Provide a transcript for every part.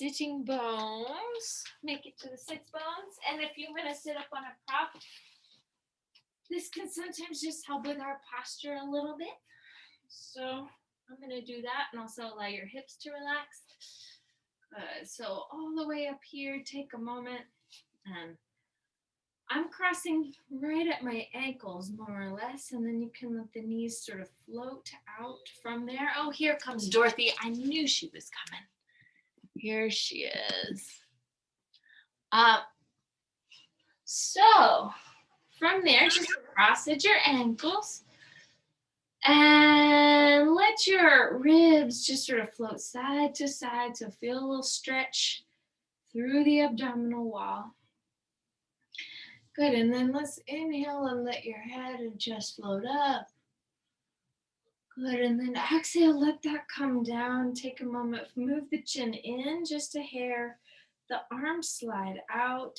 sitting bones. Make it to the sits bones. And if you're going to sit up on a prop, this can sometimes just help with our posture a little bit. So I'm going to do that and also allow your hips to relax. Good. So all the way up here, take a moment, and I'm crossing right at my ankles, more or less, and then you can let the knees sort of float out from there. Oh, here comes Dorothy. I knew she was coming. Here she is. So from there, just cross at your ankles and let your ribs just sort of float side to side. So feel a little stretch through the abdominal wall. Good, and then let's inhale and let your head just float up. Good, and then exhale, let that come down. Take a moment, move the chin in just a hair. The arms slide out.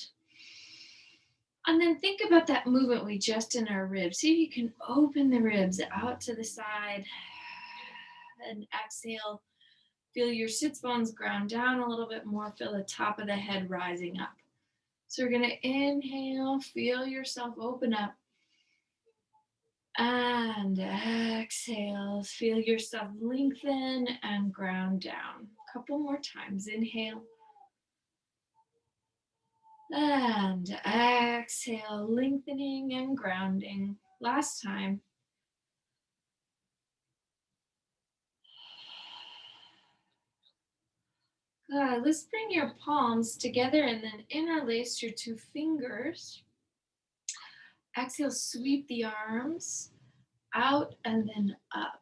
And then think about that movement we just in our ribs. See if you can open the ribs out to the side. And exhale, feel your sits bones ground down a little bit more. Feel the top of the head rising up. So we're going to inhale, feel yourself open up. And exhale, feel yourself lengthen and ground down. A couple more times. Inhale. And exhale, lengthening and grounding. Last time. Good. Let's bring your palms together and then interlace your two fingers. Exhale, sweep the arms out and then up.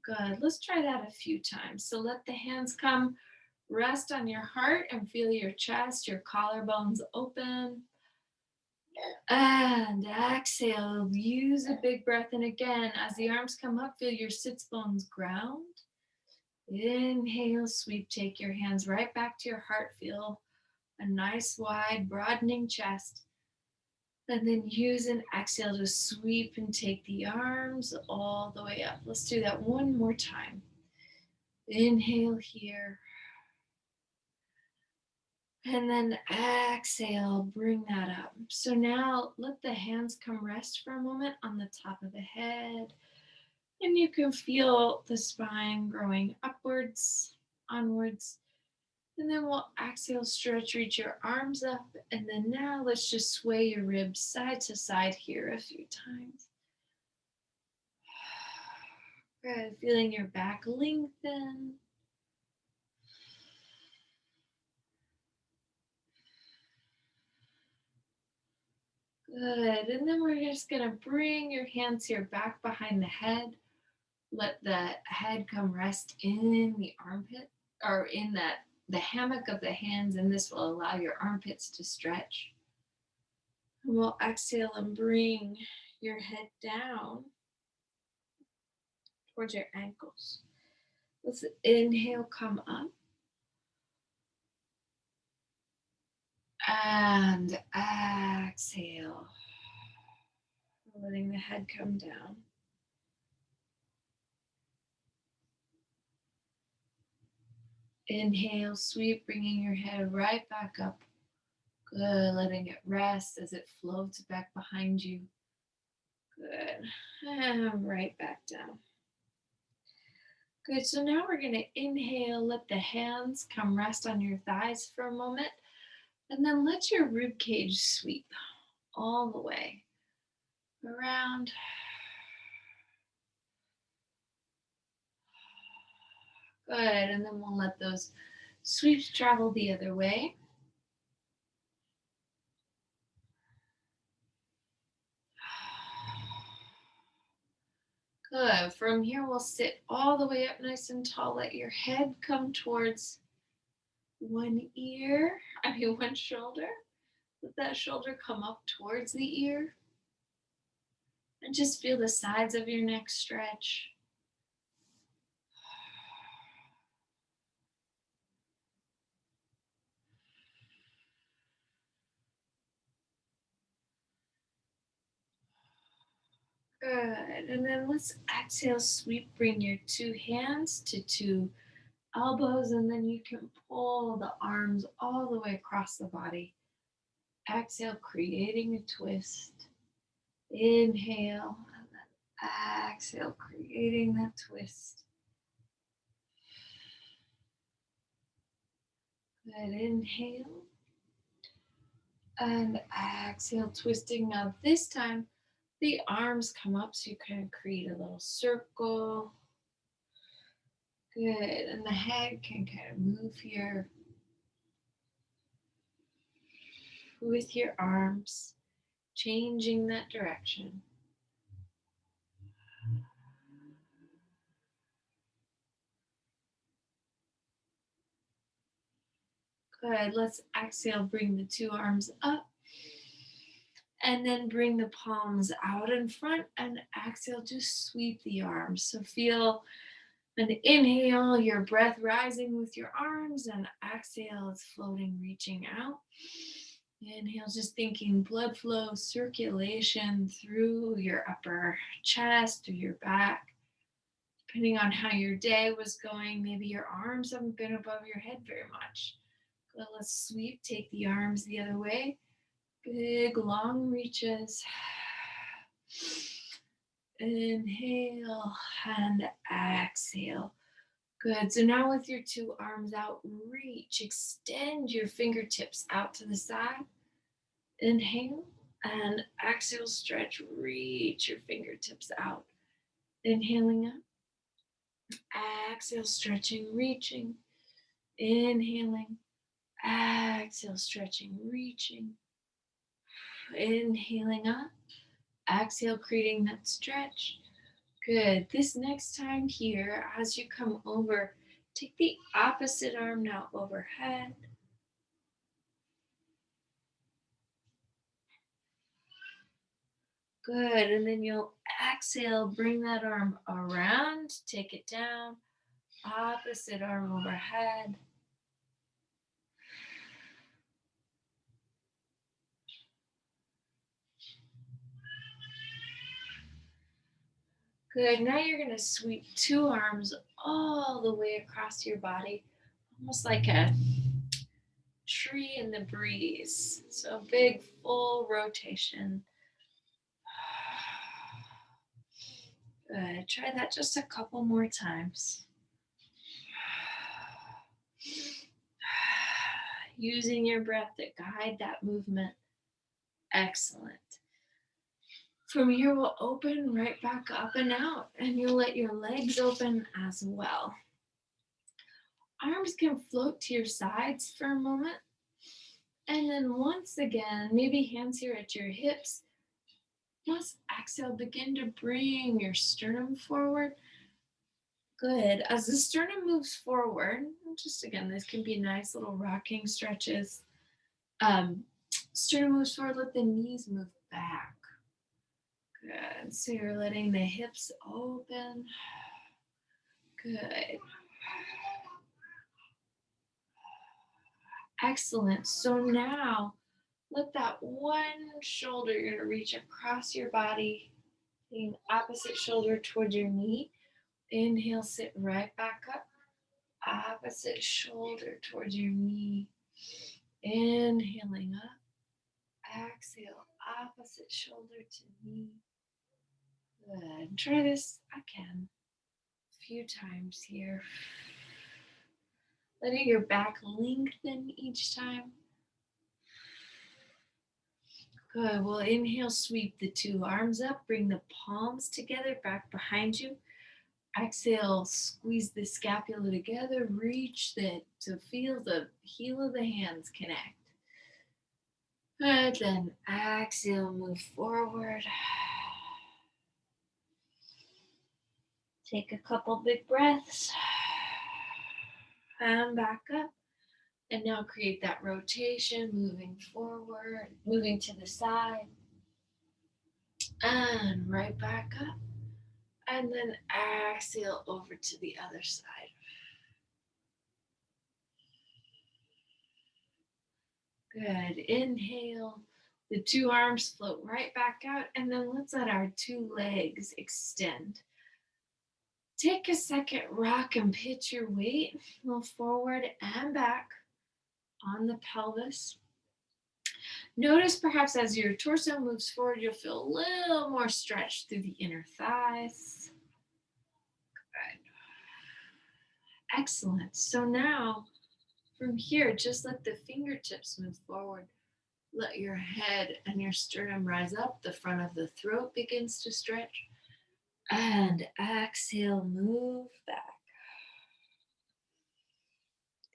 Good. Let's try that a few times. So let the hands come, rest on your heart and feel your chest, your collarbones open. And exhale, use a big breath. And again, as the arms come up, feel your sits bones ground. Inhale, sweep, take your hands right back to your heart. Feel a nice wide broadening chest. And then use an exhale to sweep and take the arms all the way up. Let's do that one more time. Inhale here. And then exhale, bring that up. So now let the hands come rest for a moment on the top of the head. And you can feel the spine growing upwards, onwards. And then we'll exhale, stretch, reach your arms up. And then now let's just sway your ribs side to side here a few times. Good, feeling your back lengthen. Good, and then we're just gonna bring your hands here back behind the head. Let the head come rest in the armpit, or in the hammock of the hands, and this will allow your armpits to stretch. And we'll exhale and bring your head down towards your ankles. Let's inhale, come up. And exhale, letting the head come down. Inhale, sweep, bringing your head right back up. Good, letting it rest as it floats back behind you. Good, and right back down. Good, so now we're gonna inhale, let the hands come rest on your thighs for a moment, and then let your rib cage sweep all the way around. Good, and then we'll let those sweeps travel the other way. Good. From here, we'll sit all the way up nice and tall. Let your head come towards one shoulder. Let that shoulder come up towards the ear. And just feel the sides of your neck stretch. Good. And then let's exhale, sweep, bring your two hands to two elbows, and then you can pull the arms all the way across the body. Exhale, creating a twist. Inhale, and then exhale, creating that twist. Good, inhale. And exhale, twisting. Now this time, the arms come up so you can create a little circle. Good, and the head can kind of move here with your arms, changing that direction. Good, let's exhale, bring the two arms up. And then bring the palms out in front and exhale, just sweep the arms. So feel an inhale, your breath rising with your arms, and exhale, it's floating, reaching out. Inhale, just thinking blood flow, circulation through your upper chest, through your back. Depending on how your day was going, maybe your arms haven't been above your head very much. Good, let's sweep, take the arms the other way. Big long reaches. Inhale and exhale. Good. So now with your two arms out, reach, extend your fingertips out to the side. Inhale and exhale, stretch, reach your fingertips out. Inhaling up. Exhale, stretching, reaching. Inhaling. Exhale, stretching, reaching. Inhaling up. Exhale, creating that stretch. Good. This next time here, as you come over, take the opposite arm now overhead. Good. And then you'll exhale, bring that arm around, take it down. Opposite arm overhead. Good. Now you're going to sweep two arms all the way across your body, almost like a tree in the breeze. So big, full rotation. Good. Try that just a couple more times. Using your breath to guide that movement. Excellent. From here, we'll open right back up and out, and you'll let your legs open as well. Arms can float to your sides for a moment. And then once again, maybe hands here at your hips. Let's exhale, begin to bring your sternum forward. Good. As the sternum moves forward, just again, this can be nice little rocking stretches. Sternum moves forward, let the knees move back. Good. So you're letting the hips open. Good. Excellent. So now let that one shoulder, you're going to reach across your body, the opposite shoulder towards your knee. Inhale, sit right back up. Opposite shoulder towards your knee. Inhaling up. Exhale, opposite shoulder to knee. Good. Try this again a few times here. Letting your back lengthen each time. Good. We'll inhale, sweep the two arms up, bring the palms together back behind you. Exhale, squeeze the scapula together, reach to feel the heel of the hands connect. Good. Then exhale, move forward. Take a couple big breaths. And back up. And now create that rotation, moving forward, moving to the side. And right back up. And then exhale over to the other side. Good. Inhale. The two arms float right back out. And then let's let our two legs extend. Take a second, rock and pitch your weight a little forward and back on the pelvis. Notice perhaps as your torso moves forward, you'll feel a little more stretch through the inner thighs. Good. Excellent. So now from here, just let the fingertips move forward. Let your head and your sternum rise up. The front of the throat begins to stretch. And exhale, move back.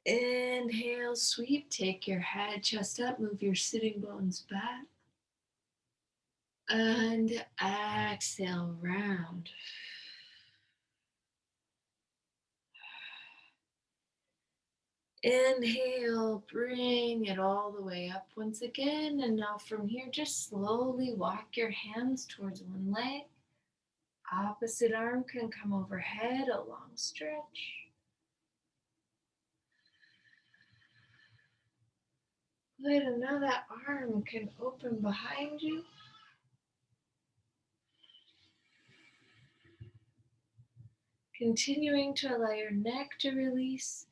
Inhale, sweep. Take your head, chest up. Move your sitting bones back. And exhale, round. Inhale, bring it all the way up once again. And now from here, just slowly walk your hands towards one leg. Opposite arm can come overhead, a long stretch. Good, and now that arm can open behind you. Continuing to allow your neck to release.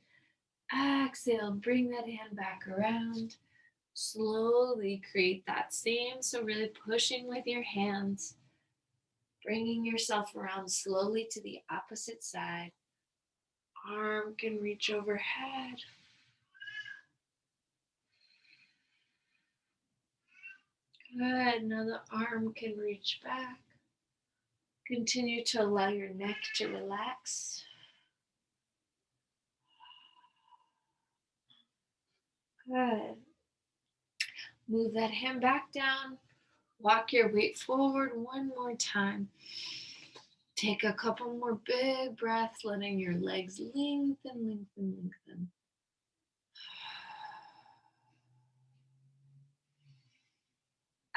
Exhale, bring that hand back around. Slowly create that same, so really pushing with your hands. Bringing yourself around slowly to the opposite side. Arm can reach overhead. Good, now the arm can reach back. Continue to allow your neck to relax. Good. Move that hand back down. Walk your weight forward one more time. Take a couple more big breaths, letting your legs lengthen, lengthen, lengthen.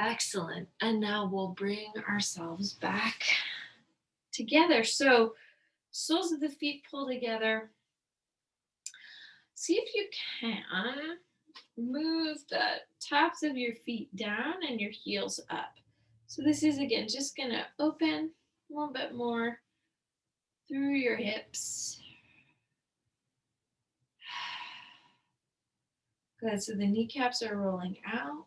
Excellent. And now we'll bring ourselves back together. So soles of the feet pull together. See if you can move the tops of your feet down and your heels up. So this is, again, just going to open a little bit more through your hips. Good, so the kneecaps are rolling out.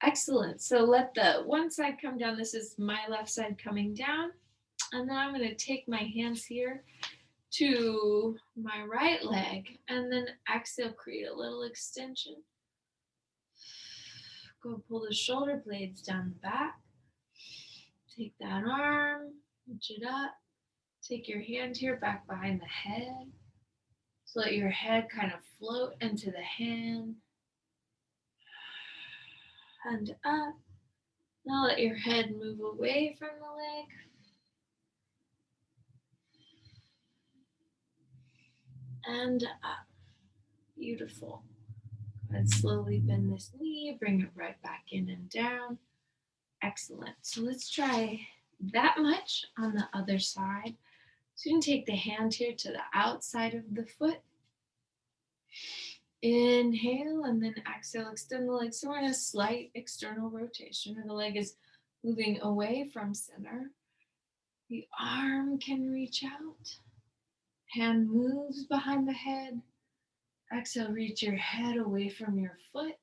Excellent. So let the one side come down. This is my left side coming down. And then I'm going to take my hands here to my right leg and then exhale, create a little extension. Go pull the shoulder blades down the back. Take that arm, reach it up. Take your hand here back behind the head. So let your head kind of float into the hand. Hand up. Now let your head move away from the leg. And up. Beautiful. And slowly bend this knee, bring it right back in and down. Excellent. So let's try that much on the other side. So you can take the hand here to the outside of the foot. Inhale and then exhale, extend the leg. So we're in a slight external rotation, and the leg is moving away from center. The arm can reach out. Hand moves behind the head. Exhale, reach your head away from your foot.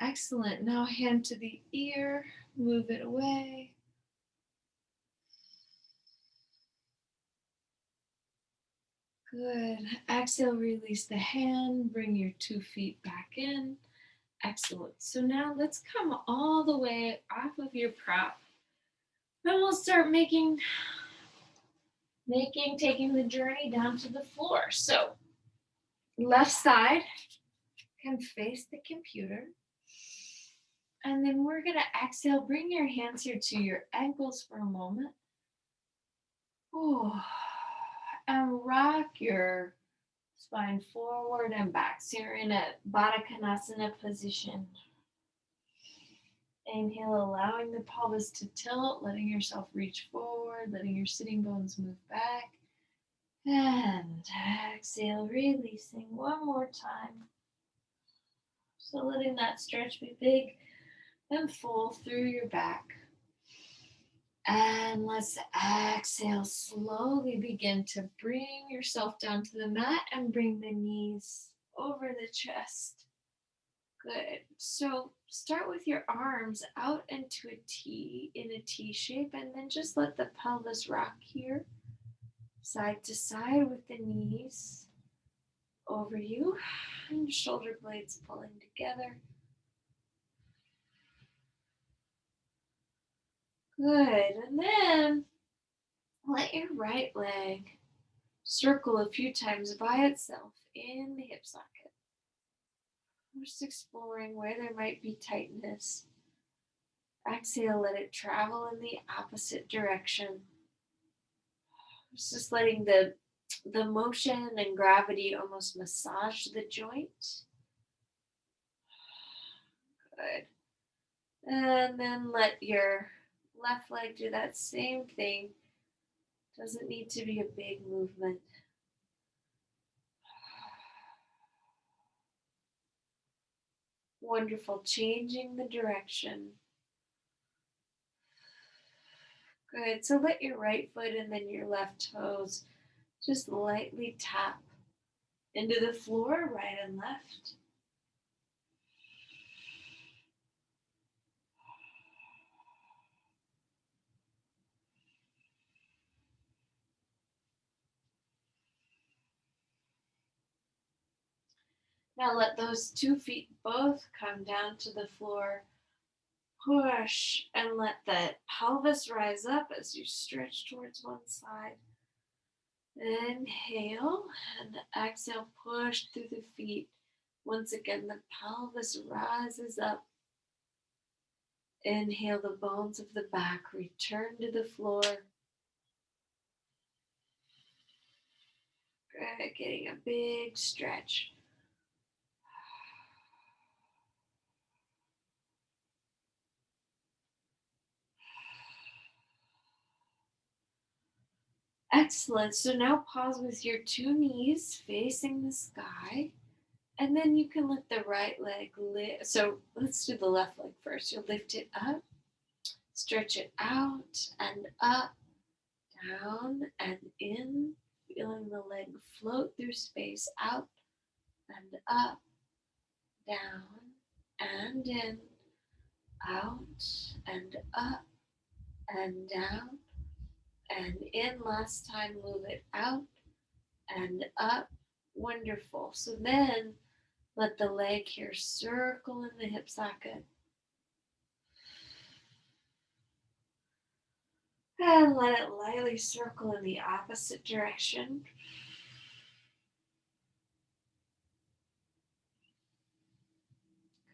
Excellent. Now hand to the ear, move it away. Good. Exhale, release the hand, bring your 2 feet back in. Excellent. So now let's come all the way off of your prop. Then we'll start taking the journey down to the floor. So left side can face the computer. And then we're going to exhale, bring your hands here to your ankles for a moment. Ooh. And rock your spine forward and back. So you're in a Baddha Konasana position. Inhale, allowing the pelvis to tilt, letting yourself reach forward, letting your sitting bones move back. And exhale, releasing one more time. So letting that stretch be big. and full through your back. And let's exhale. Slowly begin to bring yourself down to the mat and bring the knees over the chest. Good. So start with your arms out into a T in a T shape, and then just let the pelvis rock here, side to side with the knees over you and shoulder blades pulling together. Good. And then let your right leg circle a few times by itself in the hip socket. Just exploring where there might be tightness. Exhale, let it travel in the opposite direction. Just letting the motion and gravity almost massage the joint. Good. And then let your left leg do that same thing. Doesn't need to be a big movement. Wonderful. Changing the direction. Good. So let your right foot and then your left toes just lightly tap into the floor, right and left. Now let those 2 feet both come down to the floor. Push and let the pelvis rise up as you stretch towards one side. Inhale and exhale, push through the feet. Once again, the pelvis rises up. Inhale, the bones of the back return to the floor. Good, getting a big stretch. Excellent. So now pause with your 2 knees facing the sky. And then you can let the right leg lift. So let's do the left leg first. You'll lift it up, stretch it out and up, down and in, feeling the leg float through space, out and up, down and in, out and up and down and in. Last time, move it out and up. Wonderful. So then let the leg here circle in the hip socket. And let it lightly circle in the opposite direction.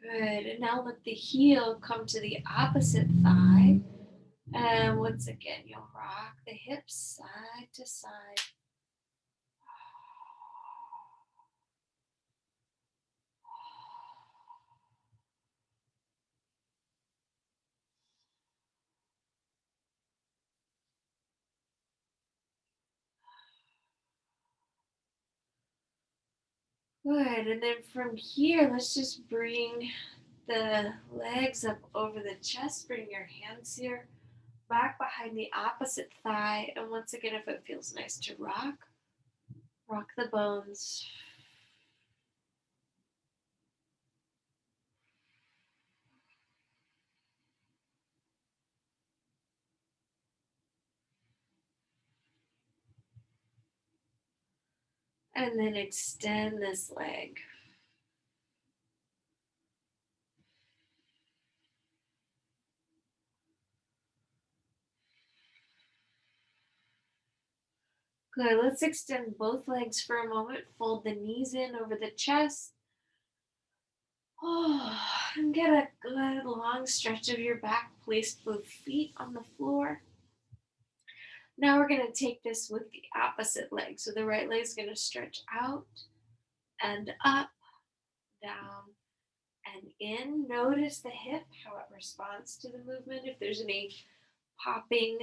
Good. And now let the heel come to the opposite thigh. And once again, you'll rock the hips side to side. Good. And then from here, let's just bring the legs up over the chest. Bring your hands here back behind the opposite thigh. And once again, if it feels nice to rock, rock the bones. And then extend this leg. Good. Let's extend both legs for a moment. Fold the knees in over the chest. Oh, and get a good long stretch of your back. Place both feet on the floor. Now we're going to take this with the opposite leg. So the right leg is going to stretch out and up, down, and in. Notice the hip, how it responds to the movement. If there's any popping,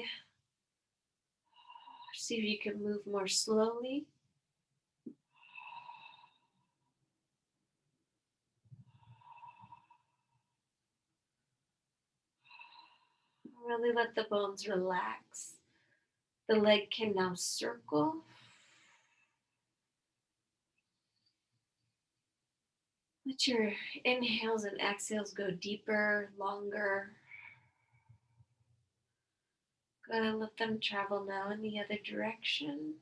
see if you can move more slowly. Really let the bones relax. The leg can now circle. Let your inhales and exhales go deeper, longer. Gonna let them travel now in the other direction.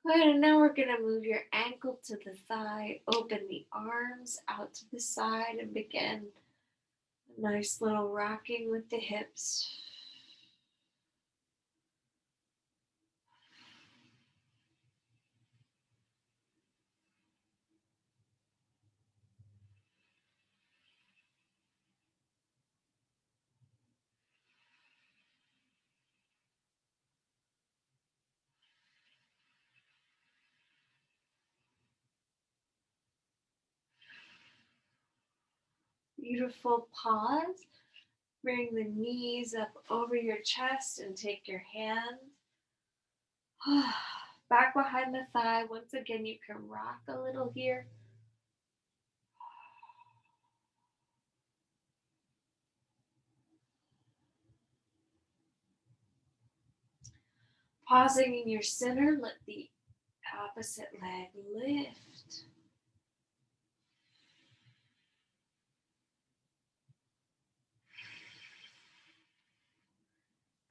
Good, and now we're gonna move your ankle to the thigh, open the arms out to the side, and begin a nice little rocking with the hips. Beautiful pause. Bring the knees up over your chest and take your hands back behind the thigh. Once again, you can rock a little here. Pausing in your center, let the opposite leg lift.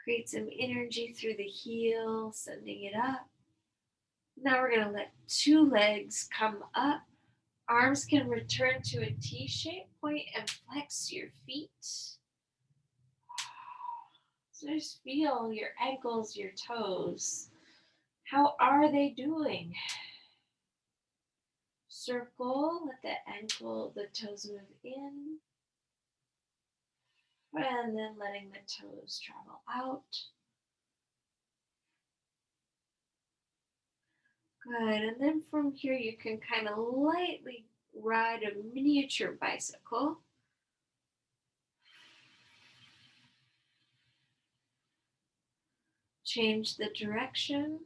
Create some energy through the heel, sending it up. Now we're going to let two legs come up. Arms can return to a T shape. Point and flex your feet. So just feel your ankles, your toes. How are they doing? Circle, let the ankle, the toes move in. And then letting the toes travel out. Good. And then from here, you can kind of lightly ride a miniature bicycle. Change the direction.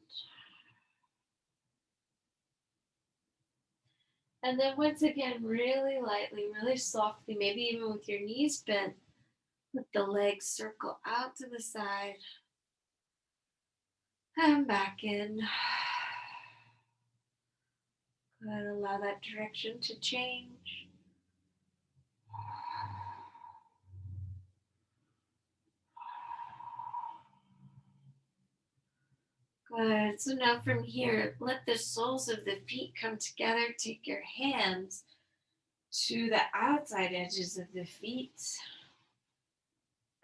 And then once again, really lightly, really softly, maybe even with your knees bent, let the legs circle out to the side and back in. Good. Allow that direction to change. Good. So now from here, let the soles of the feet come together. Take your hands to the outside edges of the feet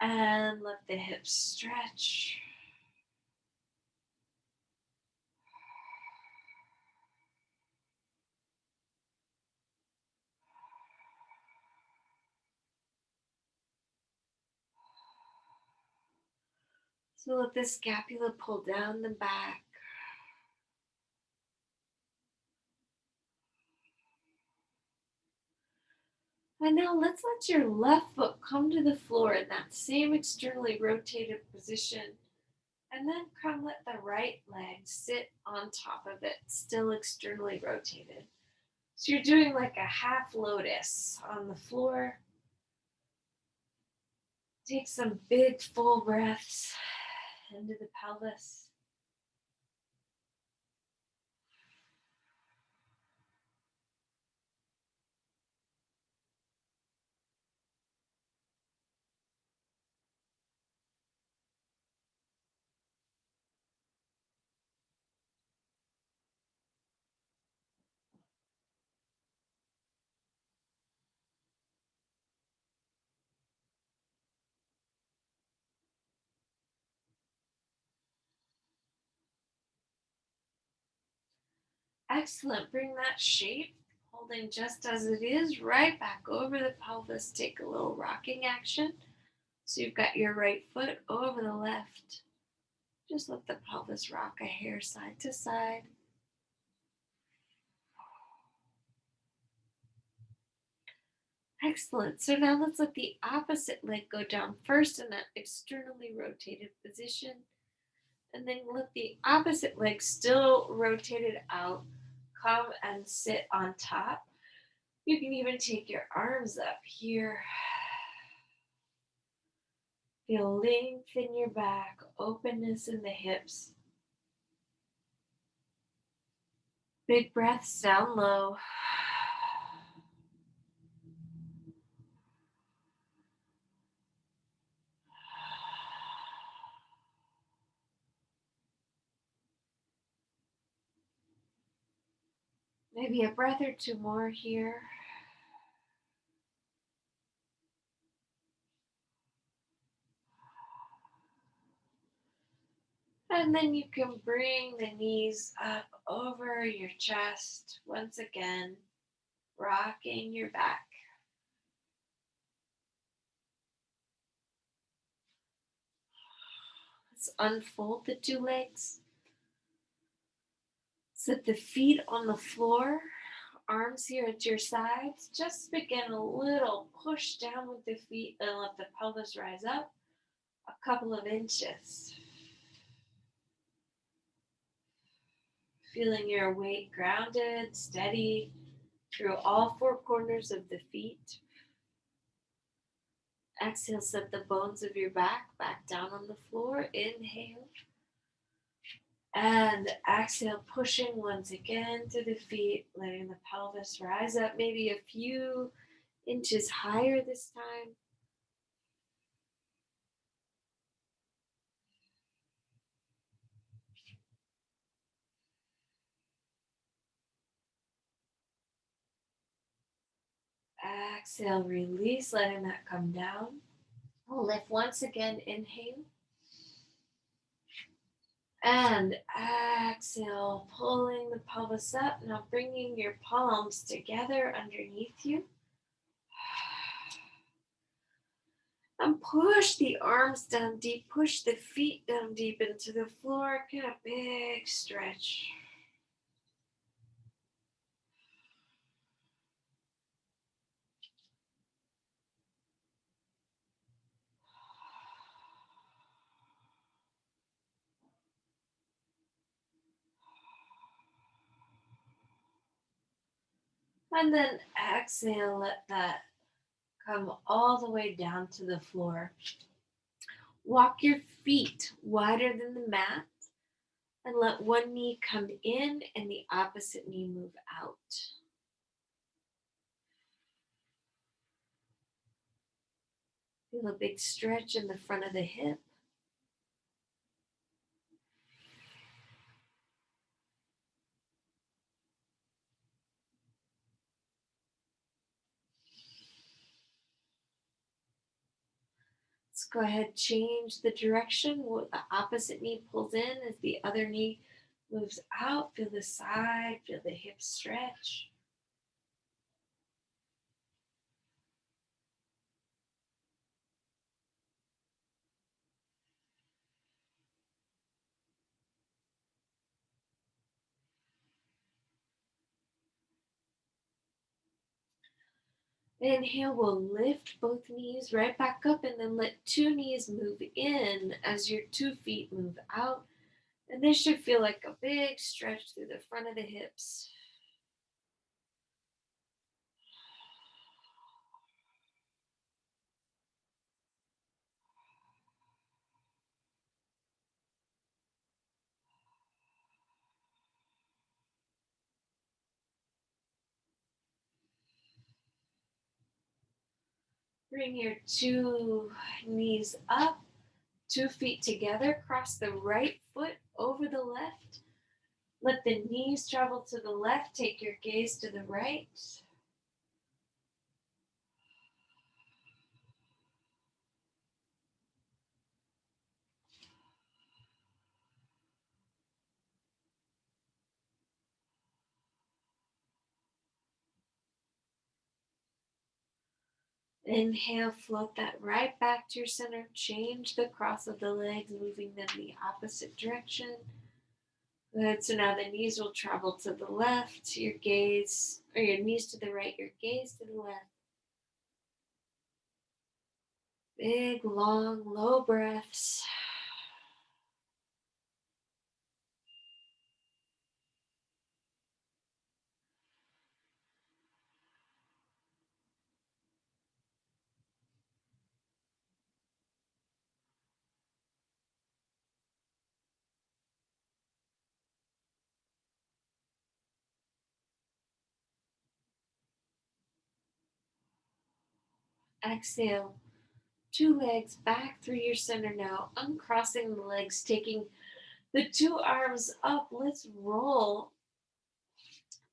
and let the hips stretch. So let the scapula pull down the back. And now let's let your left foot come to the floor in that same externally rotated position. And then come let the right leg sit on top of it, still externally rotated. So you're doing like a half lotus on the floor. Take some big full breaths into the pelvis. Excellent. Bring that shape, holding just as it is, right back over the pelvis. Take a little rocking action. So you've got your right foot over the left. Just let the pelvis rock a hair side to side. Excellent. So now let's let the opposite leg go down first in that externally rotated position. And then let the opposite leg still rotated out come and sit on top. You can even take your arms up here. Feel length in your back, openness in the hips. Big breaths down low. Maybe a breath or two more here. And then you can bring the knees up over your chest once again, rocking your back. Let's unfold the two legs. Set the feet on the floor, arms here at your sides. Just begin a little push down with the feet and let the pelvis rise up a couple of inches. Feeling your weight grounded, steady through all four corners of the feet. Exhale, set the bones of your back down on the floor. Inhale. And exhale, pushing once again through the feet, letting the pelvis rise up maybe a few inches higher this time. Exhale, release, letting that come down. Lift once again, inhale. And exhale, pulling the pelvis up. Now bringing your palms together underneath you. And push the arms down deep, push the feet down deep into the floor. Get a big stretch. And then exhale, let that come all the way down to the floor. Walk your feet wider than the mat and let one knee come in and the opposite knee move out. Feel a big stretch in the front of the hip. Let's go ahead, change the direction. The opposite knee pulls in as the other knee moves out. Feel the side, feel the hip stretch. Inhale, we'll lift both knees right back up and then let two knees move in as your 2 feet move out. And this should feel like a big stretch through the front of the hips. Bring your 2 knees up, 2 feet together, cross the right foot over the left. Let the knees travel to the left, take your gaze to the right. Inhale, float that right back to your center. Change the cross of the legs, moving them the opposite direction. Good. So now the knees will travel to the left, your gaze, or your knees to the right, your gaze to the left. Big, long, low breaths. Exhale. 2 legs back through your center now, uncrossing the legs, taking the 2 arms up. Let's roll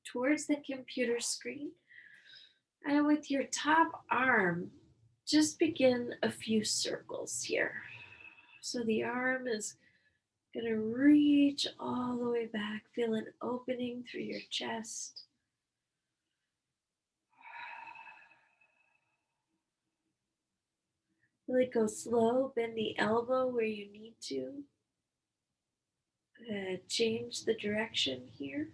towards the computer screen. And with your top arm, just begin a few circles here. So the arm is going to reach all the way back. Feel an opening through your chest. Really go slow. Bend the elbow where you need to. Change the direction here.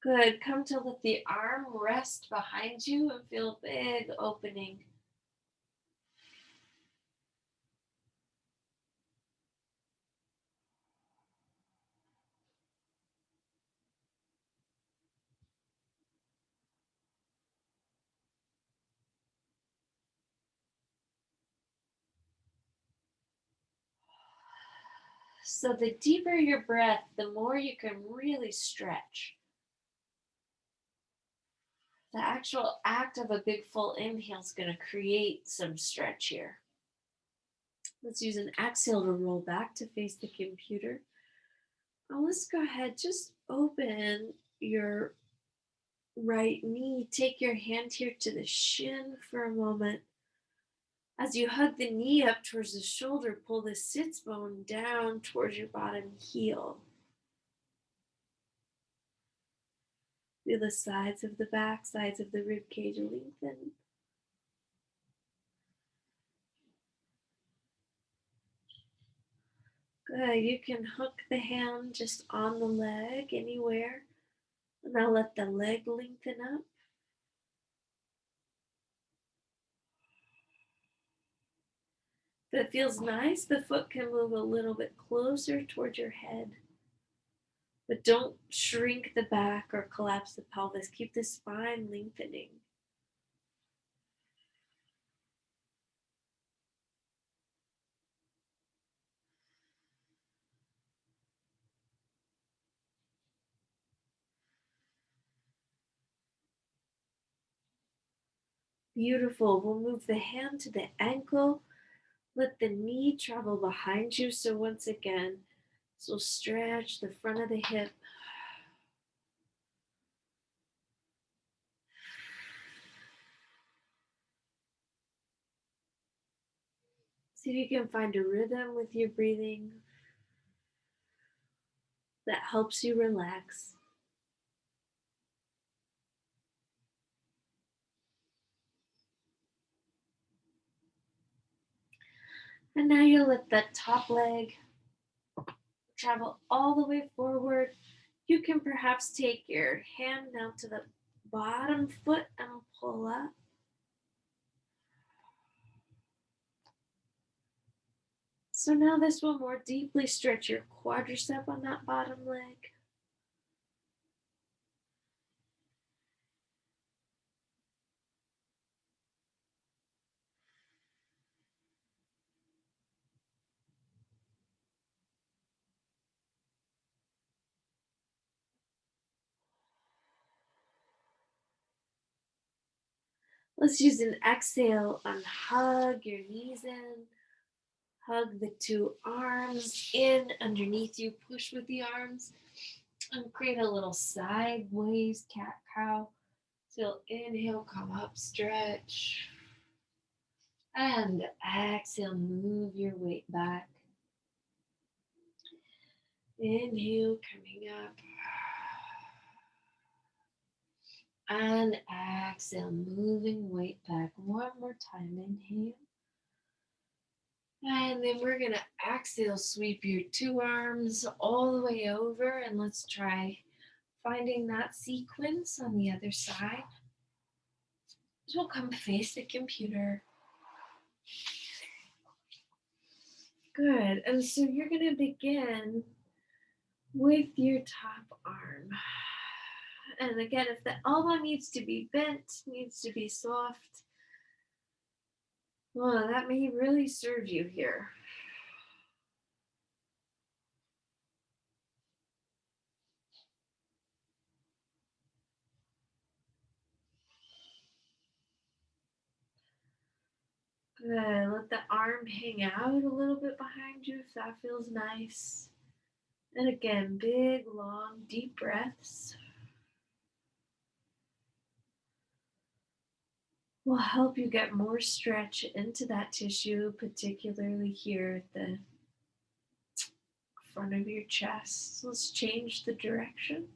Good. Come to let the arm rest behind you and feel a big opening. So the deeper your breath, the more you can really stretch. The actual act of a big full inhale is going to create some stretch here. Let's use an exhale to roll back to face the computer. Now let's go ahead, just open your right knee. Take your hand here to the shin for a moment. As you hug the knee up towards the shoulder, pull the sits bone down towards your bottom heel. Feel the sides of the back, sides of the rib cage lengthen. Good. You can hook the hand just on the leg anywhere. Now let the leg lengthen up. If it feels nice, the foot can move a little bit closer towards your head. But don't shrink the back or collapse the pelvis. Keep the spine lengthening. Beautiful. We'll move the hand to the ankle. Let the knee travel behind you. So once again, so stretch the front of the hip. See if you can find a rhythm with your breathing that helps you relax. And now you'll let that top leg travel all the way forward. You can perhaps take your hand down to the bottom foot and pull up. So now this will more deeply stretch your quadricep on that bottom leg. Let's use an exhale and hug your knees in. Hug the 2 arms in underneath you. Push with the arms and create a little sideways cat cow. So inhale, come up, stretch. And exhale, move your weight back. Inhale, coming up. And exhale, moving weight back. One more time, inhale. And then we're going to exhale, sweep your 2 arms all the way over. And let's try finding that sequence on the other side. So we'll come face the computer. Good. And so you're going to begin with your top arm. And again, if the elbow needs to be bent, needs to be soft, Well, that may really serve you here. Good. Let the arm hang out a little bit behind you if that feels nice. And again, big, long, deep breaths will help you get more stretch into that tissue, particularly here at the front of your chest. Let's change the direction.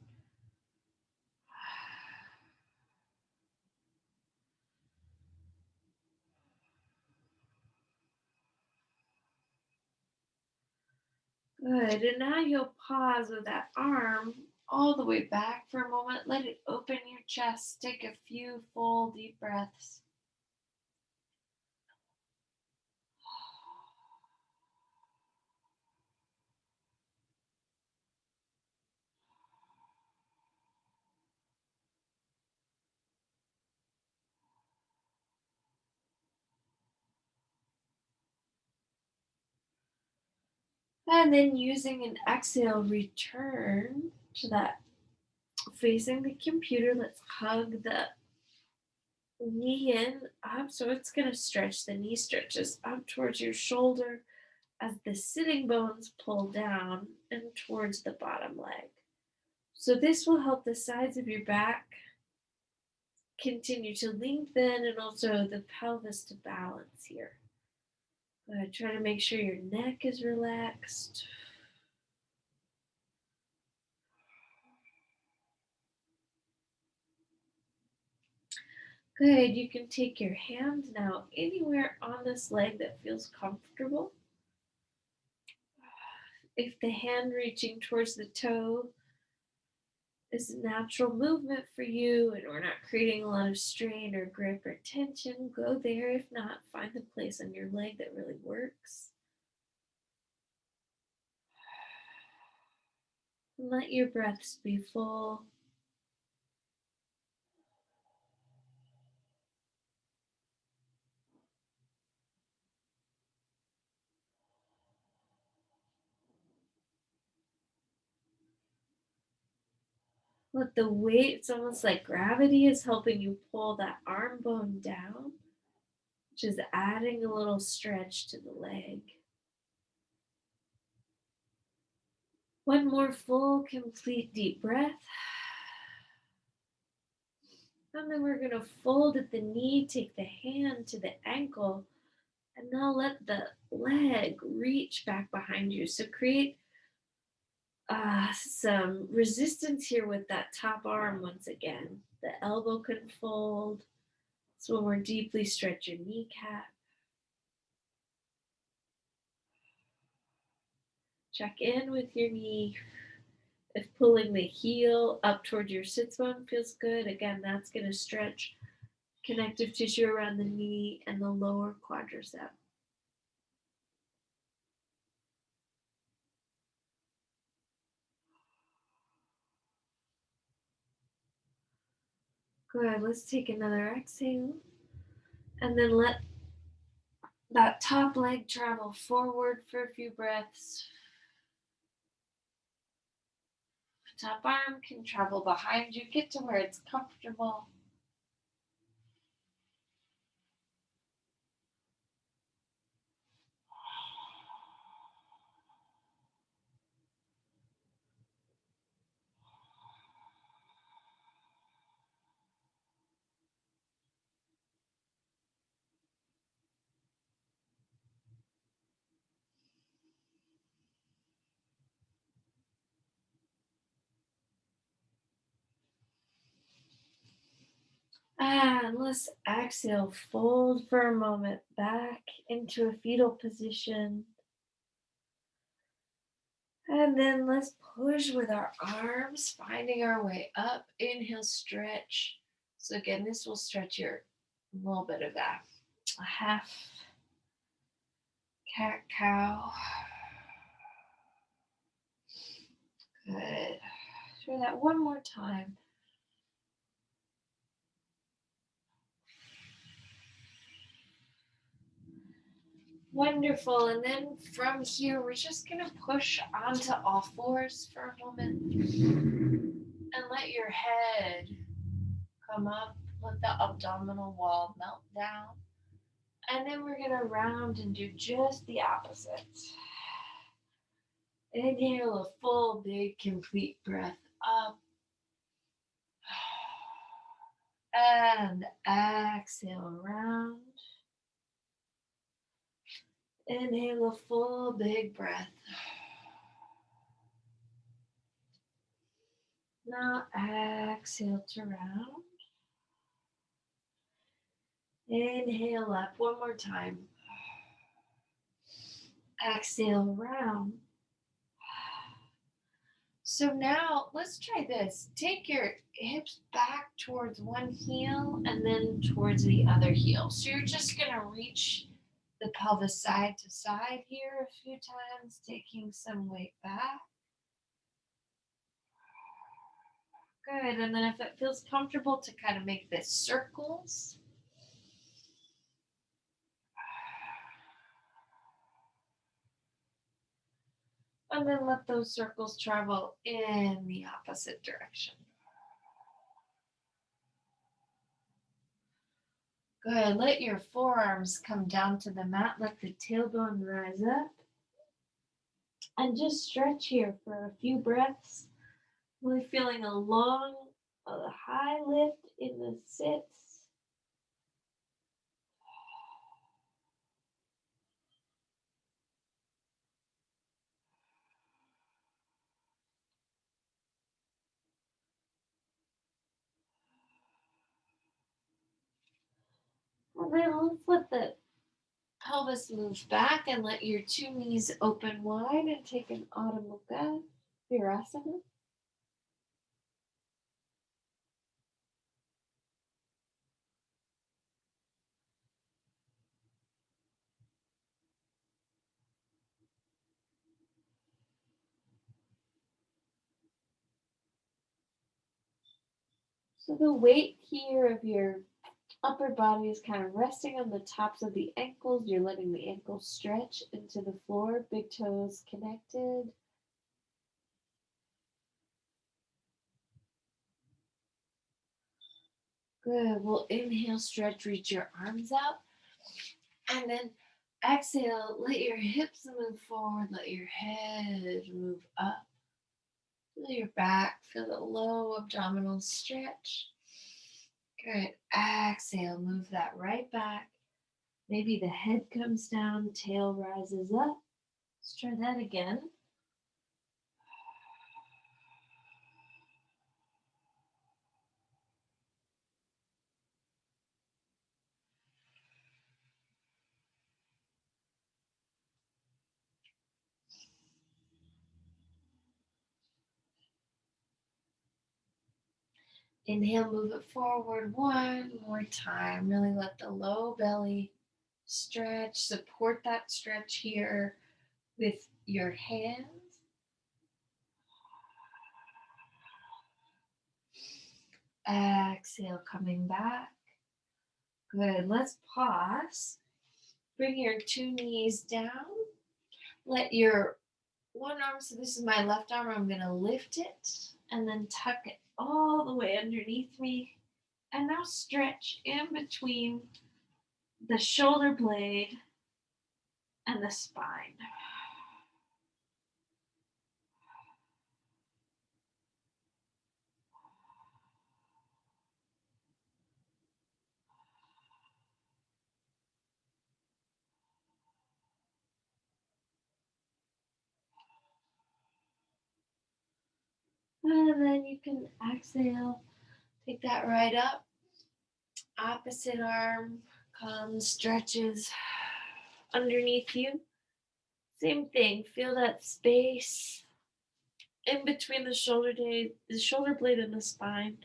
Good. And now you'll pause with that arm all the way back for a moment. Let it open your chest. Take a few full deep breaths. And then using an exhale, return to that facing the computer. Let's hug the knee in up. So it's going to stretch. The knee stretches up towards your shoulder as the sitting bones pull down and towards the bottom leg. So this will help the sides of your back continue to lengthen and also the pelvis to balance here. Try to make sure your neck is relaxed. Good. You can take your hand now anywhere on this leg that feels comfortable. If the hand reaching towards the toe is a natural movement for you and we're not creating a lot of strain or grip or tension, go there. If not, find the place on your leg that really works. And let your breaths be full. Let the weight, it's almost like gravity is helping you pull that arm bone down, which is adding a little stretch to the leg. One more full, complete deep breath. And then we're going to fold at the knee, take the hand to the ankle, and now let the leg reach back behind you. So create some resistance here with that top arm once again. The elbow can fold. So more deeply stretch your kneecap. Check in with your knee. If pulling the heel up toward your sits bone feels good, again, that's going to stretch connective tissue around the knee and the lower quadricep. Good. Let's take another exhale. And then let that top leg travel forward for a few breaths. Top arm can travel behind you. Get to where it's comfortable. And let's exhale, fold for a moment back into a fetal position. And then let's push with our arms, finding our way up. Inhale, stretch. So again, this will stretch your a little bit of that. A half cat cow. Good. Try that one more time. Wonderful. And then from here, we're just going to push onto all fours for a moment and let your head come up. Let the abdominal wall melt down. And then we're going to round and do just the opposite. Inhale a full, big, complete breath up. And exhale round. Inhale a full, big breath. Now exhale to round. Inhale up one more time. Exhale round. So now let's try this. Take your hips back towards one heel and then towards the other heel. So you're just going to reach the pelvis side to side here a few times, taking some weight back. Good. And then if it feels comfortable to kind of make this circles. And then let those circles travel in the opposite direction. Good. Let your forearms come down to the mat. Let the tailbone rise up. And just stretch here for a few breaths. Really feeling a high lift in the sits. And then let's let the pelvis move back and let your two knees open wide and take an Adho Mukha Virasana. So the weight here of your upper body is kind of resting on the tops of the ankles. You're letting the ankles stretch into the floor, big toes connected. Good. We'll inhale, stretch, reach your arms out. And then exhale, let your hips move forward, let your head move up. Feel your back, feel the low abdominal stretch. Good. Exhale, move that right back. Maybe the head comes down, tail rises up. Let's try that again. Inhale, move it forward one more time. Really let the low belly stretch. Support that stretch here with your hands. Exhale, coming back. Good. Let's pause. Bring your two knees down. Let your one arm, so this is my left arm, I'm going to lift it and then tuck it all the way underneath me. And now stretch in between the shoulder blade and the spine. And then you can exhale, take that right up. Opposite arm comes, stretches underneath you. Same thing, feel that space in between the shoulder blade and the spine.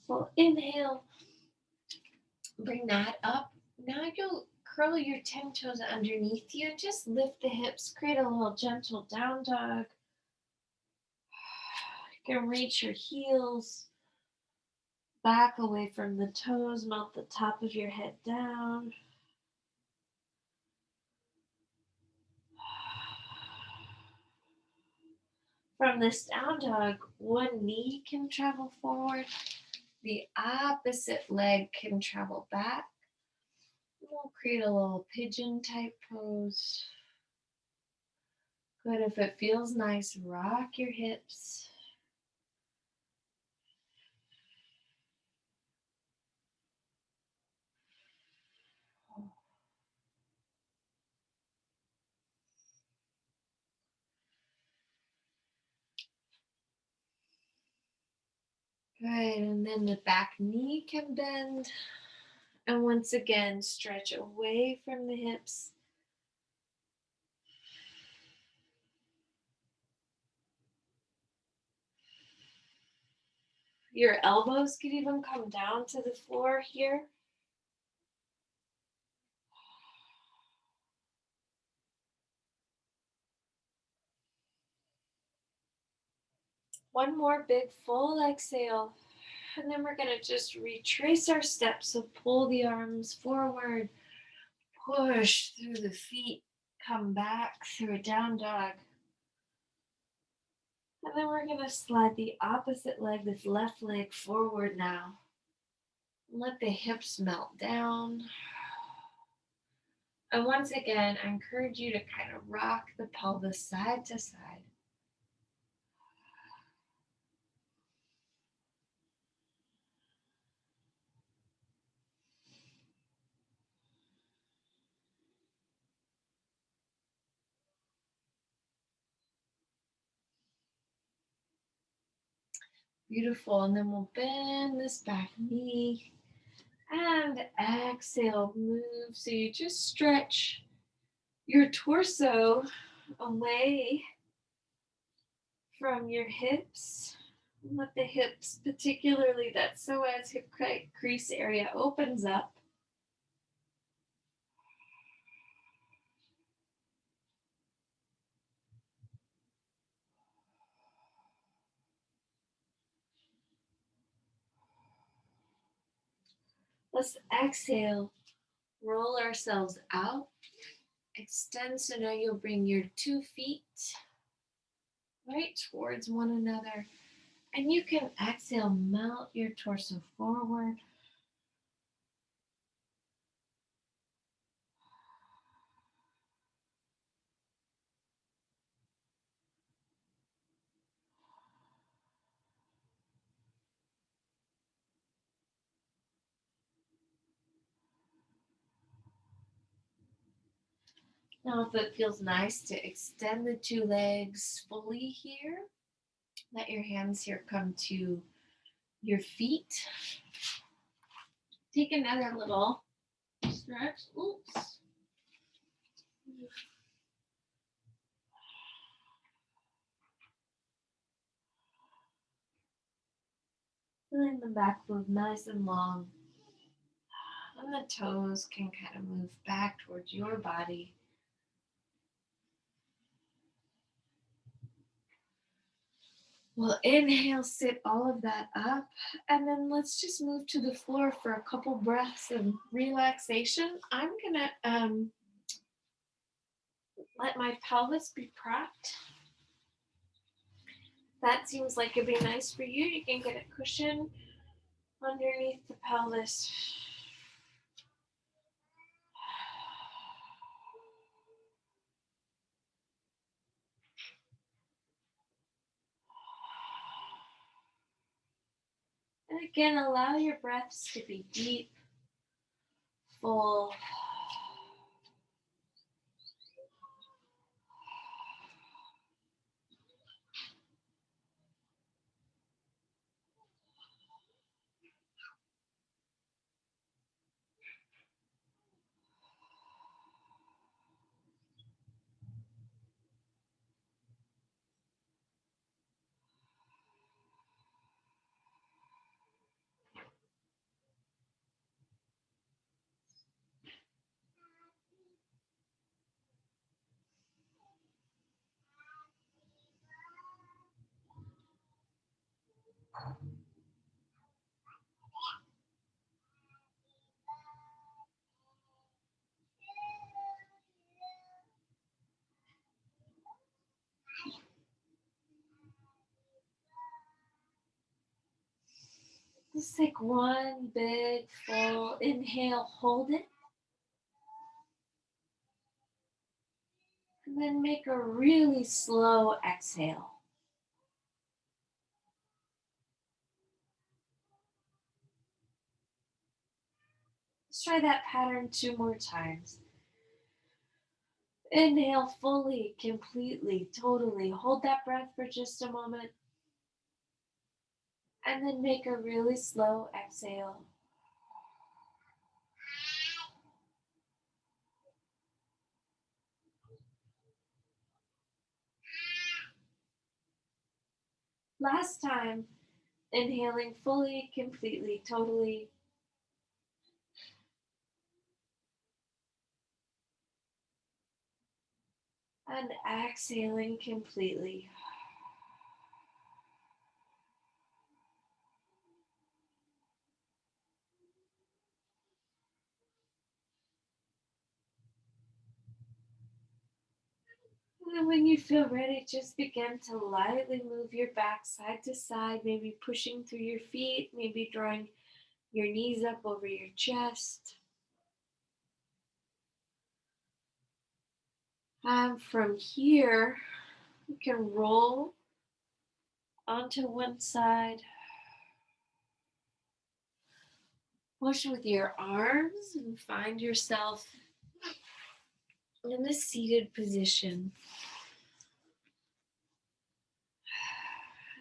Well, inhale, bring that up. Now you'll curl your 10 toes underneath you and just lift the hips, create a little gentle down dog. You can reach your heels back away from the toes, melt the top of your head down. From this down dog, one knee can travel forward, the opposite leg can travel back. We'll create a little pigeon type pose. Good. If it feels nice, rock your hips. Good. And then the back knee can bend. And once again, stretch away from the hips. Your elbows could even come down to the floor here. One more big full exhale. And then we're going to just retrace our steps. So pull the arms forward, push through the feet, come back through a down dog. And then we're going to slide the opposite leg, this left leg, forward now. Let the hips melt down. And once again, I encourage you to kind of rock the pelvis side to side. Beautiful. And then we'll bend this back knee and exhale, move. So you just stretch your torso away from your hips. Let the hips, particularly that psoas hip crease area, opens up. Let's exhale, roll ourselves out, extend. So now you'll bring your 2 feet right towards one another. And you can exhale, melt your torso forward. Now, if it feels nice to extend the 2 legs fully here, let your hands here come to your feet. Take another little stretch. Oops. Feeling the back move nice and long. And the toes can kind of move back towards your body. We'll inhale, sit all of that up, and then let's just move to the floor for a couple breaths of relaxation. I'm gonna let my pelvis be propped. That seems like it'd be nice for you. You can get a cushion underneath the pelvis. And again, allow your breaths to be deep, full. Just take one big full inhale, hold it, and then make a really slow exhale. Let's try that pattern 2 more times. Inhale fully, completely, totally. Hold that breath for just a moment. And then make a really slow exhale. Last time, inhaling fully, completely, totally. And exhaling completely. And then when you feel ready, just begin to lightly move your back side to side, maybe pushing through your feet, maybe drawing your knees up over your chest. From here, you can roll onto one side, push with your arms, and find yourself in a seated position.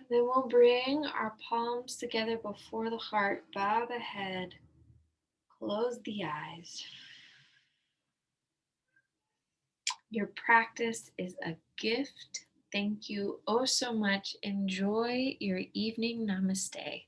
Then we'll bring our palms together before the heart, bow the head, close the eyes. Your practice is a gift. Thank you oh so much. Enjoy your evening. Namaste.